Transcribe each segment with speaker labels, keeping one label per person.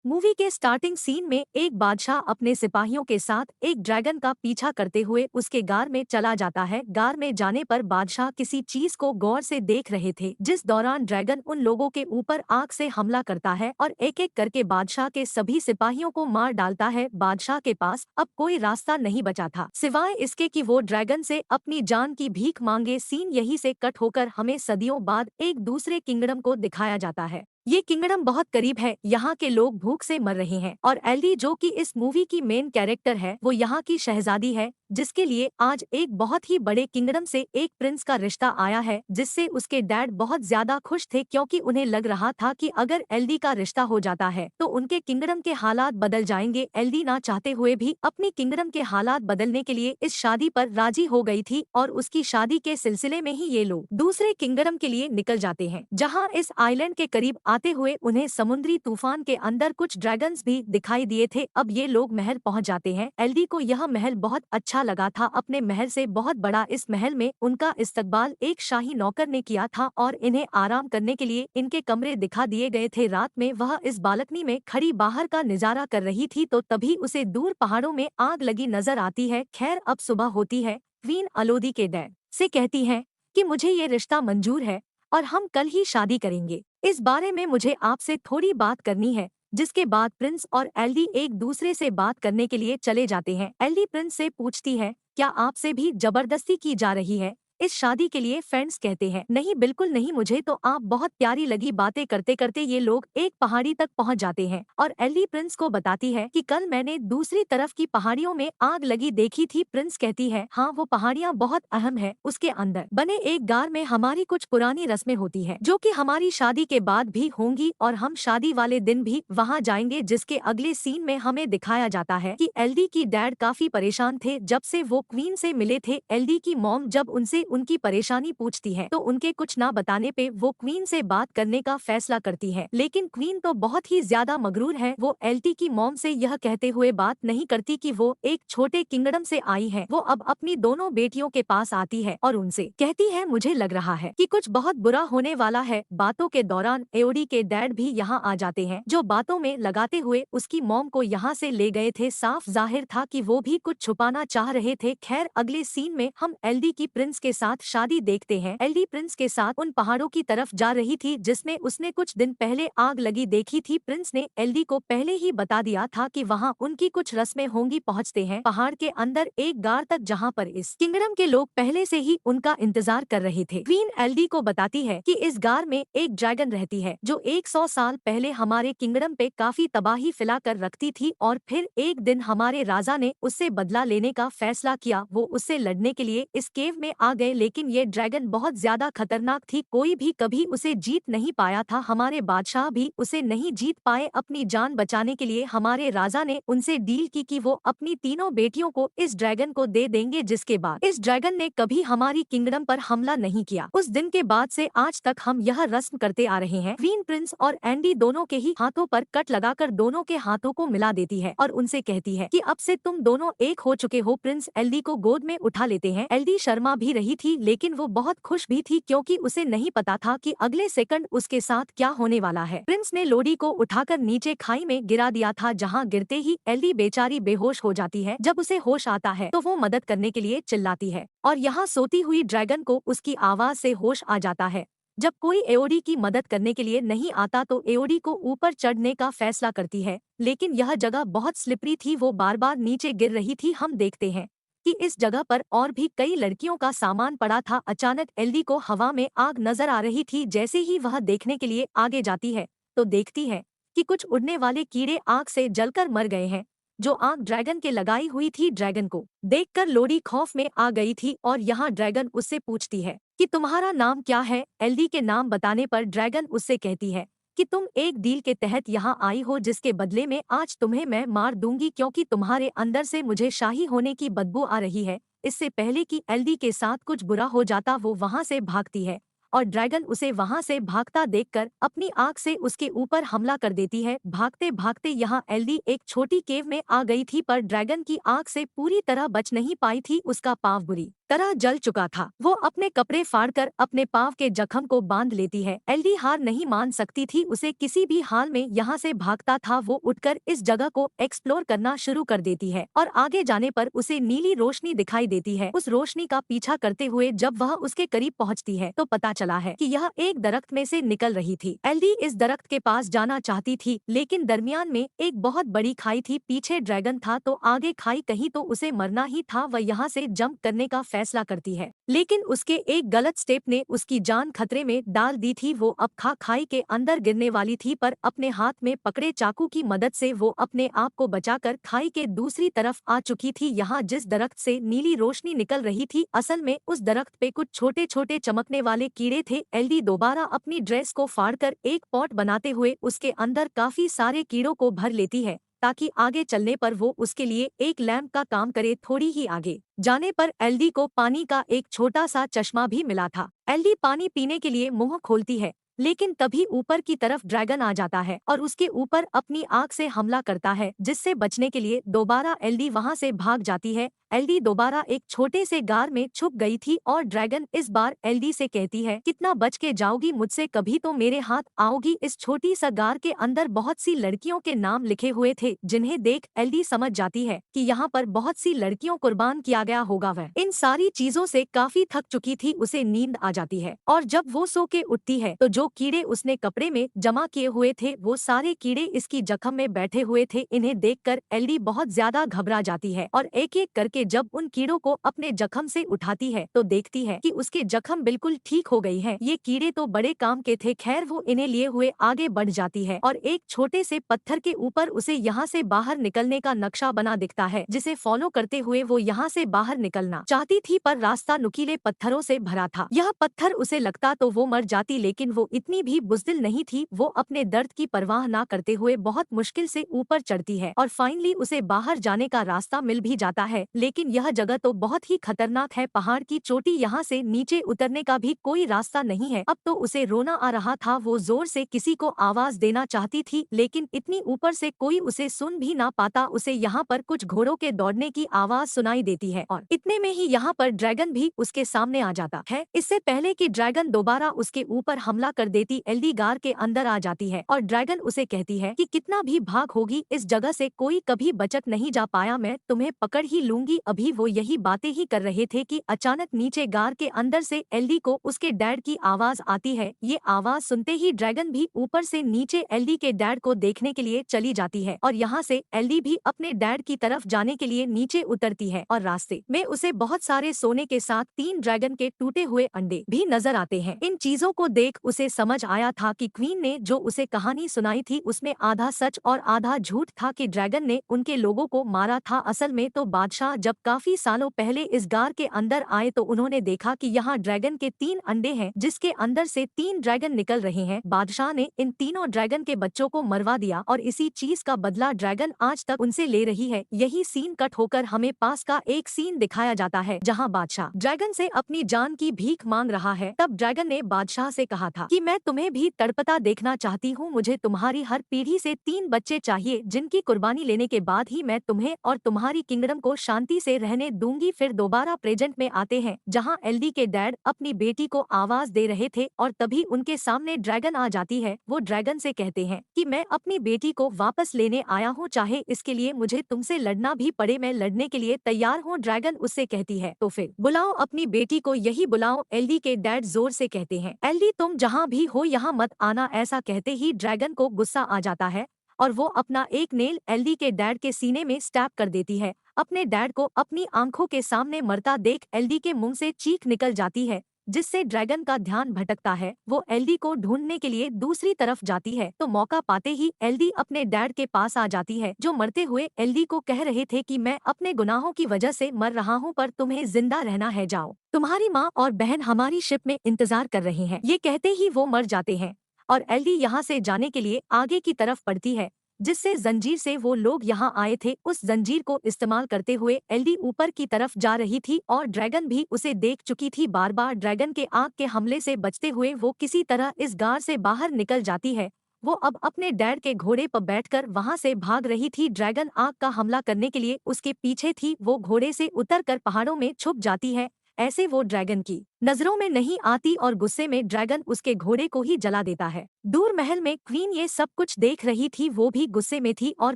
Speaker 1: Movie के starting scene में एक बादशाह अपने सिपाहियों के साथ एक ड्रैगन का पीछा करते हुए उसके गार में चला जाता है। गार में जाने पर बादशाह किसी चीज को गौर से देख रहे थे, जिस दौरान ड्रैगन उन लोगों के ऊपर आग से हमला करता है और एक एक करके बादशाह के सभी सिपाहियों को मार डालता है। बादशाह के पास अब कोई रास्ता नहीं बचा था सिवाय इसके कि वो ड्रैगन से अपनी जान की भीख मांगे। सीन यहीं से कट होकर हमें सदियों बाद एक दूसरे किंगडम को दिखाया जाता है। ये किंगडम बहुत करीब है, यहाँ के लोग भूख से मर रहे हैं और एल्डी जो कि इस मूवी की मेन कैरेक्टर है, वो यहाँ की शहजादी है, जिसके लिए आज एक बहुत ही बड़े किंगडम से एक प्रिंस का रिश्ता आया है, जिससे उसके डैड बहुत ज्यादा खुश थे क्योंकि उन्हें लग रहा था कि अगर एल्डी का रिश्ता हो जाता है तो उनके किंगडम के हालात बदल जाएंगे। एल्डी ना चाहते हुए भी अपनी किंगडम के हालात बदलने के लिए इस शादी पर राजी हो गई थी और उसकी शादी के सिलसिले में ही ये लोग दूसरे किंगडम के लिए निकल जाते हैं, जहाँ इस आइलैंड के करीब आते हुए उन्हें समुद्री तूफान के अंदर कुछ ड्रैगन्स भी दिखाई दिए थे। अब ये लोग महल पहुंच जाते हैं। एल्डी को यह महल बहुत अच्छा लगा था, अपने महल से बहुत बड़ा इस महल में उनका इस्तकबाल एक शाही नौकर ने किया था और इन्हें आराम करने के लिए इनके कमरे दिखा दिए गए थे। रात में वह इस बालकनी में खड़ी बाहर का नजारा कर रही थी तो तभी उसे दूर पहाड़ों में आग लगी नजर आती है। खैर अब सुबह होती है। क्वीन अलोदी के डैड से कहती है कि मुझे ये रिश्ता मंजूर है और हम कल ही शादी करेंगे। इस बारे में मुझे आपसे थोड़ी बात करनी है। जिसके बाद प्रिंस और एल्डी एक दूसरे से बात करने के लिए चले जाते हैं। एल्डी प्रिंस से पूछती है, क्या आपसे भी जबरदस्ती की जा रही है इस शादी के लिए? फ्रेंड्स कहते हैं, नहीं बिल्कुल नहीं, मुझे तो आप बहुत प्यारी लगी। बातें करते करते ये लोग एक पहाड़ी तक पहुंच जाते हैं और एल्डी प्रिंस को बताती है कि कल मैंने दूसरी तरफ की पहाड़ियों में आग लगी देखी थी। प्रिंस कहती है, हाँ वो पहाड़ियाँ बहुत अहम है, उसके अंदर बने एक गार में हमारी कुछ पुरानी रस्में होती है जो कि हमारी शादी के बाद भी होंगी और हम शादी वाले दिन भी वहाँ जाएंगे। जिसके अगले सीन में हमें दिखाया जाता है कि एल्डी की डैड काफी परेशान थे जब से वो क्वीन से मिले थे। एल्डी की मॉम जब उनसे उनकी परेशानी पूछती है तो उनके कुछ ना बताने पे वो क्वीन से बात करने का फैसला करती है, लेकिन क्वीन तो बहुत ही ज्यादा मगरूर है। वो एल्डी की मॉम से यह कहते हुए बात नहीं करती कि वो एक छोटे किंगडम से आई है। वो अब अपनी दोनों बेटियों के पास आती है और उनसे कहती है, मुझे लग रहा है कि कुछ बहुत बुरा होने वाला है। बातों के दौरान एओडी के डैड भी यहाँ आ जाते हैं, जो बातों में लगाते हुए उसकी मॉम को यहाँ से ले गए थे। साफ जाहिर था कि वो भी कुछ छुपाना चाह रहे थे। खैर अगले सीन में हम एल्डी की प्रिंस के साथ शादी देखते हैं। एल्डी प्रिंस के साथ उन पहाड़ों की तरफ जा रही थी जिसमें उसने कुछ दिन पहले आग लगी देखी थी। प्रिंस ने एल्डी को पहले ही बता दिया था कि वहाँ उनकी कुछ रस्में होंगी। पहुँचते हैं पहाड़ के अंदर एक गार तक जहाँ पर इस किंगडम के लोग पहले से ही उनका इंतजार कर रहे थे। क्वीन एल्डी को बताती है कि इस गार में एक ड्रैगन रहती है जो 100 साल पहले हमारे किंगडम पे काफी तबाही फैला कर रखती थी और फिर एक दिन हमारे राजा ने उससे बदला लेने का फैसला किया। वो उससे लड़ने के लिए इस केव में आ गए, लेकिन ये ड्रैगन बहुत ज्यादा खतरनाक थी, कोई भी कभी उसे जीत नहीं पाया था। हमारे बादशाह भी उसे नहीं जीत पाए। अपनी जान बचाने के लिए हमारे राजा ने उनसे डील की कि वो अपनी तीनों बेटियों को इस ड्रैगन को दे देंगे, जिसके बाद इस ड्रैगन ने कभी हमारी किंगडम पर हमला नहीं किया। उस दिन के बाद से आज तक हम यह रस्म करते आ रहे हैं। क्वीन प्रिंस और एंडी दोनों के ही हाथों पर कट लगाकर दोनों के हाथों को मिला देती है और उनसे कहती है कि अब से तुम दोनों एक हो चुके हो। प्रिंस एल्डी को गोद में उठा लेते हैं। एल्डी शर्मा भी रही थी, लेकिन वो बहुत खुश भी थी क्योंकि उसे नहीं पता था कि अगले सेकंड उसके साथ क्या होने वाला है। प्रिंस ने लोडी को उठाकर नीचे खाई में गिरा दिया था, जहाँ गिरते ही एल्डी बेचारी बेहोश हो जाती है। जब उसे होश आता है तो वो मदद करने के लिए चिल्लाती है और यहाँ सोती हुई ड्रैगन को उसकी आवाज से होश आ जाता है। जब कोई एओडी की मदद करने के लिए नहीं आता तो एओडी को ऊपर चढ़ने का फैसला करती है, लेकिन यह जगह बहुत स्लिपरी थी, वो बार बार नीचे गिर रही थी। हम देखते हैं कि इस जगह पर और भी कई लड़कियों का सामान पड़ा था। अचानक एल्डी को हवा में आग नजर आ रही थी। जैसे ही वह देखने के लिए आगे जाती है तो देखती है कि कुछ उड़ने वाले कीड़े आग से जलकर मर गए हैं, जो आग ड्रैगन के लगाई हुई थी। ड्रैगन को देखकर लोडी खौफ में आ गई थी और यहाँ ड्रैगन उससे पूछती है कि तुम्हारा नाम क्या है। एल्डी के नाम बताने पर ड्रैगन उससे कहती है कि तुम एक डील के तहत यहाँ आई हो, जिसके बदले में आज तुम्हें मैं मार दूंगी क्योंकि तुम्हारे अंदर से मुझे शाही होने की बदबू आ रही है। इससे पहले कि एल्डी के साथ कुछ बुरा हो जाता वो वहाँ से भागती है और ड्रैगन उसे वहां से भागता देखकर अपनी आंख से उसके ऊपर हमला कर देती है। भागते भागते यहाँ एल्डी एक छोटी केव में आ गई थी, पर ड्रैगन की आंख से पूरी तरह बच नहीं पाई थी। उसका पाँव बुरी तरह जल चुका था। वो अपने कपड़े फाड़कर अपने पाँव के जख्म को बांध लेती है। एल्डी हार नहीं मान सकती थी, उसे किसी भी हाल में यहाँ से भागता था। वो उठकर इस जगह को एक्सप्लोर करना शुरू कर देती है और आगे जाने पर उसे नीली रोशनी दिखाई देती है। उस रोशनी का पीछा करते हुए जब वह उसके करीब पहुँचती है तो पता चला है कि यह एक दरख्त में से निकल रही थी। एल्डी इस दरख्त के पास जाना चाहती थी, लेकिन दरमियान में एक बहुत बड़ी खाई थी। पीछे ड्रैगन था तो आगे खाई, कहीं तो उसे मरना ही था। वह यहाँ से जंप करने का फैसला करती है, लेकिन उसके एक गलत स्टेप ने उसकी जान खतरे में डाल दी थी। वो अब खाई के अंदर गिरने वाली थी, पर अपने हाथ में पकड़े चाकू की मदद से वो अपने आप को बचाकर खाई के दूसरी तरफ आ चुकी थी। यहाँ जिस दरख्त से नीली रोशनी निकल रही थी, असल में उस दरख्त पे कुछ छोटे छोटे चमकने वाले कीड़े थे। एल्डी दोबारा अपनी ड्रेस को फाड़कर एक पॉट बनाते हुए उसके अंदर काफी सारे कीड़ों को भर लेती है, ताकि आगे चलने पर वो उसके लिए एक लैंप का काम करे। थोड़ी ही आगे जाने पर एल्डी को पानी का एक छोटा सा चश्मा भी मिला था। एल्डी पानी पीने के लिए मुंह खोलती है, लेकिन तभी ऊपर की तरफ ड्रैगन आ जाता है और उसके ऊपर अपनी आंख से हमला करता है, जिससे बचने के लिए दोबारा एल्डी वहां से भाग जाती है। एल्डी दोबारा एक छोटे से गार में छुप गई थी और ड्रैगन इस बार एल्डी से कहती है, कितना बच के जाओगी मुझसे, कभी तो मेरे हाथ आओगी। इस छोटी सा गार के अंदर बहुत सी लड़कियों के नाम लिखे हुए थे, जिन्हें देख एल्डी समझ जाती है कि यहाँ पर बहुत सी लड़कियों कुर्बान किया गया होगा। वह इन सारी चीजों से काफी थक चुकी थी, उसे नींद आ जाती है और जब वो सो के उठती है तो जो कीड़े उसने कपड़े में जमा किए हुए थे, वो सारे कीड़े इसकी जख्म में बैठे हुए थे। इन्हें देखकर एल्डी बहुत ज्यादा घबरा जाती है और एक एक करके जब उन कीड़ों को अपने जख्म से उठाती है तो देखती है कि उसके जख्म बिल्कुल ठीक हो गई है। ये कीड़े तो बड़े काम के थे। खैर वो इन्हें लिए हुए आगे बढ़ जाती है और एक छोटे से पत्थर के ऊपर उसे यहाँ से बाहर निकलने का नक्शा बना दिखता है, जिसे फॉलो करते हुए वो यहाँ से बाहर निकलना चाहती थी, पर रास्ता नुकीले पत्थरों से भरा था। यह पत्थर उसे लगता तो वो मर जाती, लेकिन वो इतनी भी बुज़दिल नहीं थी। वो अपने दर्द की परवाह ना करते हुए बहुत मुश्किल से ऊपर चढ़ती है और फाइनली उसे बाहर जाने का रास्ता मिल भी जाता है। लेकिन यह जगह तो बहुत ही खतरनाक है, पहाड़ की चोटी, यहाँ से नीचे उतरने का भी कोई रास्ता नहीं है। अब तो उसे रोना आ रहा था। वो जोर से किसी को आवाज देना चाहती थी, लेकिन इतनी ऊपर से कोई उसे सुन भी ना पाता। उसे यहाँ पर कुछ घोड़ों के दौड़ने की आवाज सुनाई देती है और इतने में ही यहाँ पर ड्रैगन भी उसके सामने आ जाता है। इससे पहले कि ड्रैगन दोबारा उसके ऊपर हमला कर देती, एल्डी गार के अंदर आ जाती है और ड्रैगन उसे कहती है कि कितना भी भाग होगी, इस जगह से कोई कभी बचक नहीं जा पाया, मैं तुम्हें पकड़ ही लूंगी। अभी वो यही बातें ही कर रहे थे कि अचानक नीचे गार के अंदर से एल्डी को उसके डैड की आवाज आती है। ये आवाज सुनते ही ड्रैगन भी ऊपर से नीचे एल्डी के डैड को देखने के लिए चली जाती है और यहाँ से एल्डी भी अपने डैड की तरफ जाने के लिए नीचे उतरती है और रास्ते में उसे बहुत सारे सोने के साथ 3 ड्रैगन के टूटे हुए अंडे भी नजर आते हैं। इन चीजों को देख उसे समझ आया था कि क्वीन ने जो उसे कहानी सुनाई थी उसमें आधा सच और आधा झूठ था, कि ड्रैगन ने उनके लोगों को मारा था। असल में तो बादशाह जब काफी सालों पहले इस गार के अंदर आए तो उन्होंने देखा कि यहाँ ड्रैगन के 3 अंडे हैं, जिसके अंदर से 3 ड्रैगन निकल रहे हैं। बादशाह ने इन तीनों ड्रैगन के बच्चों को मरवा दिया और इसी चीज का बदला ड्रैगन आज तक उनसे ले रही है। यही सीन कट होकर हमें पास का एक सीन दिखाया जाता है, जहाँ बादशाह ड्रैगन से अपनी जान की भीख मांग रहा है। तब ड्रैगन ने बादशाह से कहा था कि मैं तुम्हें भी तड़पता देखना चाहती हूँ, मुझे तुम्हारी हर पीढ़ी से 3 बच्चे चाहिए, जिनकी कुर्बानी लेने के बाद ही मैं तुम्हें और तुम्हारी किंगडम को शांति से रहने दूंगी। फिर दोबारा प्रेजेंट में आते हैं, जहाँ एल्डी के डैड अपनी बेटी को आवाज दे रहे थे और तभी उनके सामने ड्रैगन आ जाती है। वो ड्रैगन से कहते हैं कि मैं अपनी बेटी को वापस लेने आया हूँ, चाहे इसके लिए मुझे तुमसे लड़ना भी पड़े, मैं लड़ने के लिए तैयार हूँ। ड्रैगन उससे कहती है तो फिर बुलाओ अपनी बेटी को, यही बुलाओ। एल्डी के डैड जोर से कहते हैं, एल्डी तुम जहाँ भी हो यहाँ मत आना। ऐसा कहते ही ड्रैगन को गुस्सा आ जाता है और वो अपना एक नेल एल्डी के डैड के सीने में स्टैब कर देती है। अपने डैड को अपनी आंखों के सामने मरता देख एल्डी के मुंह से चीख निकल जाती है, जिससे ड्रैगन का ध्यान भटकता है। वो एल्डी को ढूंढने के लिए दूसरी तरफ जाती है तो मौका पाते ही एल्डी अपने डैड के पास आ जाती है, जो मरते हुए एल्डी को कह रहे थे कि मैं अपने गुनाहों की वजह से मर रहा हूँ, पर तुम्हें जिंदा रहना है, जाओ, तुम्हारी माँ और बहन हमारी शिप में इंतजार कर रहे हैं। ये कहते ही वो मर जाते हैं और एल्डी यहाँ से जाने के लिए आगे की तरफ बढ़ती है। जिससे जंजीर से वो लोग यहाँ आए थे उस जंजीर को इस्तेमाल करते हुए एल्डी ऊपर की तरफ जा रही थी और ड्रैगन भी उसे देख चुकी थी। बार बार ड्रैगन के आग के हमले से बचते हुए वो किसी तरह इस गार से बाहर निकल जाती है। वो अब अपने डैड के घोड़े पर बैठकर वहां से भाग रही थी। ड्रैगन आग का हमला करने के लिए उसके पीछे थी। वो घोड़े से उतरकर पहाड़ों में छुप जाती है। ऐसे वो ड्रैगन की नजरों में नहीं आती और गुस्से में ड्रैगन उसके घोड़े को ही जला देता है। दूर महल में क्वीन ये सब कुछ देख रही थी। वो भी गुस्से में थी और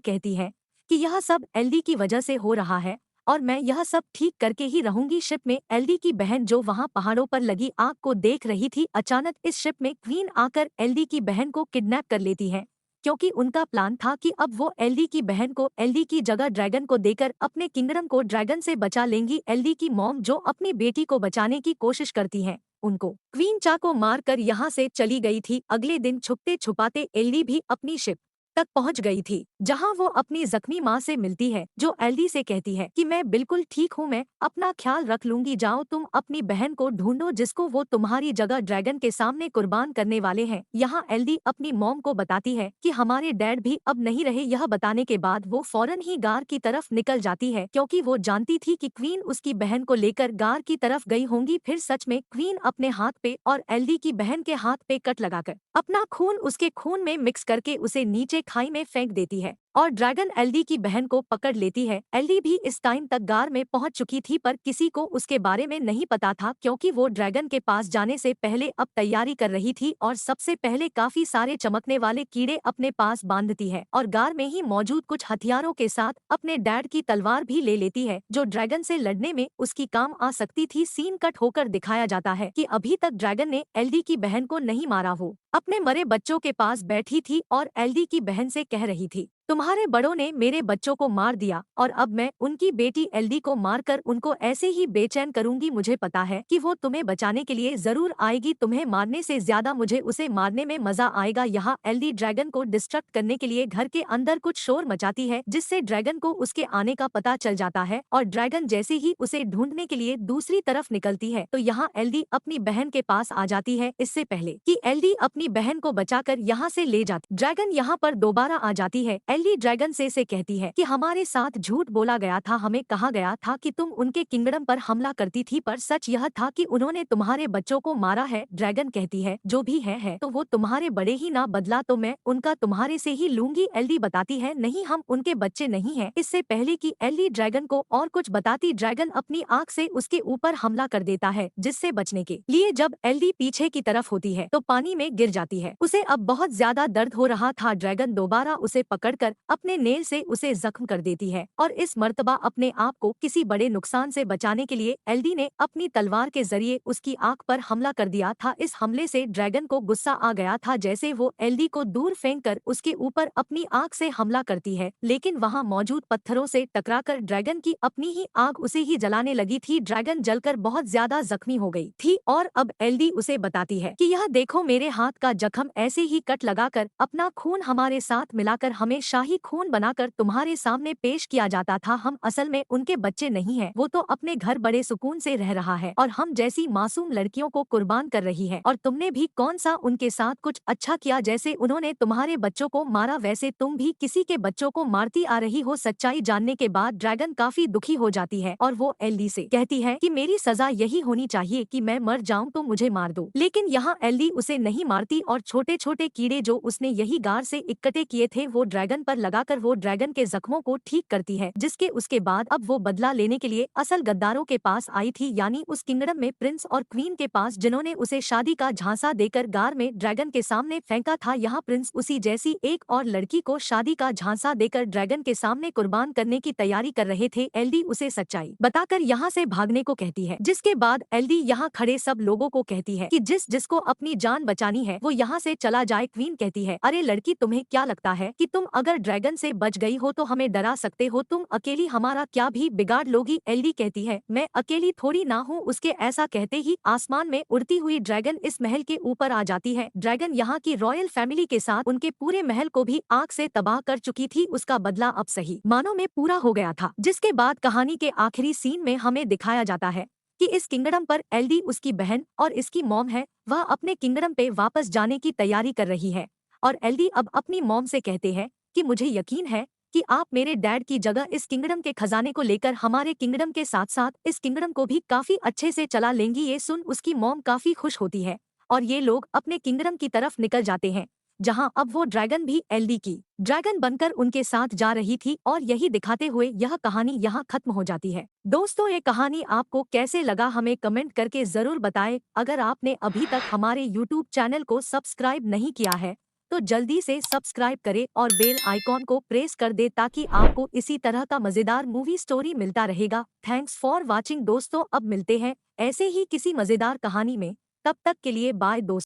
Speaker 1: कहती है कि यह सब एल्डी की वजह से हो रहा है और मैं यह सब ठीक करके ही रहूंगी। शिप में एल्डी की बहन जो वहां पहाड़ों पर लगी आग को देख रही थी, अचानक इस शिप में क्वीन आकर एल्डी की बहन को किडनैप कर लेती है, क्योंकि उनका प्लान था कि अब वो एल्डी की बहन को एल्डी की जगह ड्रैगन को देकर अपने किंगडम को ड्रैगन से बचा लेंगी। एल्डी की मॉम जो अपनी बेटी को बचाने की कोशिश करती हैं, उनको क्वीन चा को मारकर यहाँ से चली गई थी। अगले दिन छुपते छुपाते एल्डी भी अपनी शिप तक पहुंच गई थी, जहां वो अपनी जख्मी माँ से मिलती है, जो एल्डी से कहती है कि मैं बिल्कुल ठीक हूँ, मैं अपना ख्याल रख लूंगी, जाओ तुम अपनी बहन को ढूंढो जिसको वो तुम्हारी जगह ड्रैगन के सामने कुर्बान करने वाले हैं। यहाँ एल्डी अपनी मॉम को बताती है कि हमारे डैड भी अब नहीं रहे। यह बताने के बाद वो फौरन ही गार की तरफ निकल जाती है, क्योंकि वो जानती थी कि क्वीन उसकी बहन को लेकर गार की तरफ गई होंगी। फिर सच में क्वीन अपने हाथ पे और एल्डी की बहन के हाथ पे कट लगाकर अपना खून उसके खून में मिक्स करके उसे नीचे खाई में फेंक देती है और ड्रैगन एल्डी की बहन को पकड़ लेती है। एल्डी भी इस टाइम तक गार में पहुंच चुकी थी, पर किसी को उसके बारे में नहीं पता था, क्योंकि वो ड्रैगन के पास जाने से पहले अब तैयारी कर रही थी और सबसे पहले काफी सारे चमकने वाले कीड़े अपने पास बांधती है और गार में ही मौजूद कुछ हथियारों के साथ अपने डैड की तलवार भी ले लेती है, जो ड्रैगन से लड़ने में उसकी काम आ सकती थी। सीन कट होकर दिखाया जाता है कि अभी तक ड्रैगन ने एल्डी की बहन को नहीं मारा हो, अपने मरे बच्चों के पास बैठी थी और एल्डी की बहन से कह रही थी, तुम्हारे बड़ों ने मेरे बच्चों को मार दिया और अब मैं उनकी बेटी एल्डी को मारकर उनको ऐसे ही बेचैन करूंगी। मुझे पता है कि वो तुम्हें बचाने के लिए जरूर आएगी, तुम्हें मारने से ज्यादा मुझे उसे मारने में मजा आएगा। यहाँ एल्डी ड्रैगन को डिस्ट्रक्ट करने के लिए घर के अंदर कुछ शोर मचाती है, जिससे ड्रैगन को उसके आने का पता चल जाता है और ड्रैगन जैसे ही उसे ढूंढने के लिए दूसरी तरफ निकलती है तो यहाँ एल्डी अपनी बहन के पास आ जाती है, इससे पहले कि एल्डी अपनी बहन को बचाकर यहाँ से ले जाती। ड्रैगन यहाँ पर दोबारा आ जाती है। एल्डी ड्रैगन से कहती है कि हमारे साथ झूठ बोला गया था, हमें कहा गया था कि तुम उनके किंगडम पर हमला करती थी, पर सच यह था कि उन्होंने तुम्हारे बच्चों को मारा है। ड्रैगन कहती है जो भी है तो वो तुम्हारे बड़े ही ना, बदला तो मैं उनका तुम्हारे से ही लूंगी। एल्डी बताती है नहीं, हम उनके बच्चे नहीं हैं। इससे पहले कि एल्डी ड्रैगन को और कुछ बताती, ड्रैगन अपनी आंख से उसके ऊपर हमला कर देता है, जिससे बचने के लिए जब एल्डी पीछे की तरफ होती है तो पानी में गिर जाती है। उसे अब बहुत ज्यादा दर्द हो रहा था। ड्रैगन दोबारा उसे पकड़कर अपने नेल से उसे जख्म कर देती है और इस मर्तबा अपने आप को किसी बड़े नुकसान से बचाने के लिए एल्डी ने अपनी तलवार के जरिए उसकी आंख पर हमला कर दिया था। इस हमले से ड्रैगन को गुस्सा आ गया था, जैसे वो एल्डी को दूर फेंककर उसके ऊपर अपनी आंख से हमला करती है, लेकिन वहां मौजूद पत्थरों से टकराकर ड्रैगन की अपनी ही आंख उसे ही जलाने लगी थी। ड्रैगन जलकर बहुत ज्यादा जख्मी हो गई थी और अब एल्डी उसे बताती है कि यह देखो, मेरे हाथ का जख्म ऐसे ही कट लगाकर अपना खून हमारे साथ मिलाकर हमें शाही खून बनाकर तुम्हारे सामने पेश किया जाता था। हम असल में उनके बच्चे नहीं हैं, वो तो अपने घर बड़े सुकून से रह रहा है और हम जैसी मासूम लड़कियों को कुर्बान कर रही है, और तुमने भी कौन सा उनके साथ कुछ अच्छा किया, जैसे उन्होंने तुम्हारे बच्चों को मारा वैसे तुम भी किसी के बच्चों को मारती आ रही हो। सच्चाई जानने के बाद ड्रैगन काफी दुखी हो जाती है और वो एल्डी से कहती है कि मेरी सजा यही होनी चाहिए कि मैं मर जाऊं तो मुझे मार दो, लेकिन यहाँ एल्डी उसे नहीं मारती और छोटे छोटे कीड़े जो उसने यही गार से इकट्ठे किए थे वो ड्रैगन पर लगाकर वो ड्रैगन के जख्मों को ठीक करती है, जिसके उसके बाद अब वो बदला लेने के लिए असल गद्दारों के पास आई थी, यानी उस किंगडम में प्रिंस और क्वीन के पास, जिन्होंने उसे शादी का झांसा देकर गार में ड्रैगन के सामने फेंका था। यहाँ प्रिंस उसी जैसी एक और लड़की को शादी का झांसा देकर ड्रैगन के सामने कुर्बान करने की तैयारी कर रहे थे। एल्डी उसे सच्चाई बताकर यहाँ से भागने को कहती है, जिसके बाद एल्डी यहाँ खड़े सब लोगों को कहती है कि जिसको अपनी जान बचानी है वो यहाँ से चला जाए। क्वीन कहती है, अरे लड़की, तुम्हें क्या लगता है कि तुम अगर ड्रैगन से बच गई हो तो हमें डरा सकते हो, तुम अकेली हमारा क्या भी बिगाड़ लोगी। एल्डी कहती है, मैं अकेली थोड़ी ना हूँ। उसके ऐसा कहते ही आसमान में उड़ती हुई ड्रैगन इस महल के ऊपर आ जाती है। ड्रैगन यहाँ की रॉयल फैमिली के साथ उनके पूरे महल को भी आग से तबाह कर चुकी थी। उसका बदला अब सही मानों में पूरा हो गया था, जिसके बाद कहानी के आखिरी सीन में हमें दिखाया जाता है कि इस किंगडम पर एल्डी, उसकी बहन और इसकी मॉम है, वह अपने किंगडम पे वापस जाने की तैयारी कर रही है और एल्डी अब अपनी मॉम से कहते हैं कि मुझे यकीन है कि आप मेरे डैड की जगह इस किंगडम के खजाने को लेकर हमारे किंगडम के साथ साथ इस किंगडम को भी काफी अच्छे से चला लेंगी। ये सुन उसकी मॉम काफी खुश होती है और ये लोग अपने किंगडम की तरफ निकल जाते हैं, जहां अब वो ड्रैगन भी एलडी की ड्रैगन बनकर उनके साथ जा रही थी। और यही दिखाते हुए यह कहानी यहाँ खत्म हो जाती है। दोस्तों, ये कहानी आपको कैसे लगा हमें कमेंट करके जरूर बताएं। अगर आपने अभी तक हमारे यूट्यूब चैनल को सब्सक्राइब नहीं किया है तो जल्दी से सब्सक्राइब करें और बेल आइकॉन को प्रेस कर दे ताकि आपको इसी तरह का मजेदार मूवी स्टोरी मिलता रहेगा। थैंक्स फॉर वॉचिंग दोस्तों, अब मिलते हैं ऐसे ही किसी मजेदार कहानी में। तब तक के लिए बाय दोस्तों।